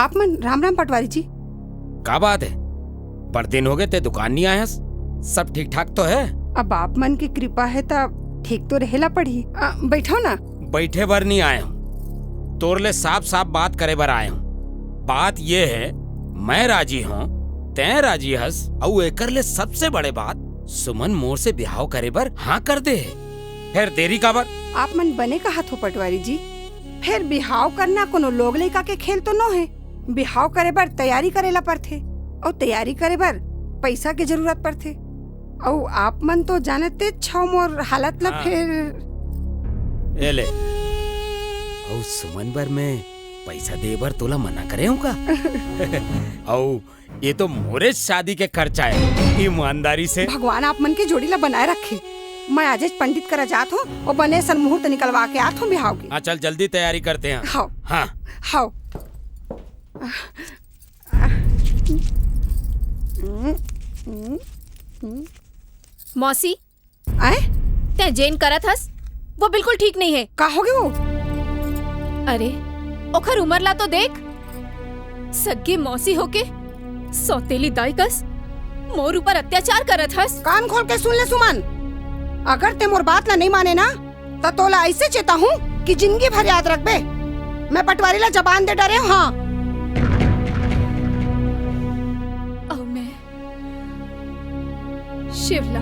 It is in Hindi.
आप मन राम राम पटवारी जी। का बात है, पर दिन हो गए ते दुकान नहीं आया। सब ठीक ठाक तो है? अब आप मन की कृपा है तब ठीक तो रहेला पड़ी। बैठो ना। बैठे भर नहीं आया हूँ, तोरले साफ साफ बात करे भर आया हूँ। बात ये है, मैं राजी हूँ, तै राजी हस, और एकर ले सबसे बड़े बात सुमन मोर से ब्याह करे बर हाँ कर दे। फिर देरी का बर? आप मन बने कहा थो पटवारी जी, फिर बिहाव करना कोनो लोग लइका के खेल तो न है। बिहाव करे बर तैयारी करेला पड़थे, और तैयारी करे बर पैसा के जरूरत पड़थे। और आप मन तो जानते छो मोर हालत ला। हाँ। फिर एले और सुमन बर में पैसा दे बर तोला मना करे हूँ का? और ये तो मोरे शादी के खर्चा है, ईमानदारी से। भगवान आप मन की जोड़ी ला बनाए रखे। मैं आज पंडित करा जात हूँ और बने सन मुहूर्त निकलवा के आत हूँ बिहाव की। हाँ चल जल्दी तैयारी करते हैं। हाँ हाँ हाँ। मौसी, आए ते जेन करत हस वो बिल्कुल ठीक नहीं है। का हो गए वो? अरे ओखर उमर ला तो देख, सग्गी मौसी होके सौतेली दाई कस मोर ऊपर अत्याचार करत हस। कान खोल के सुन ले सुमन, अगर ते मोर बात ला नहीं माने ना तो तोला ऐसे चेता हूँ कि जिंदगी भर याद रखबे। मैं पटवारी ला जबान दे डरे हूँ। हाँ और मैं शिवला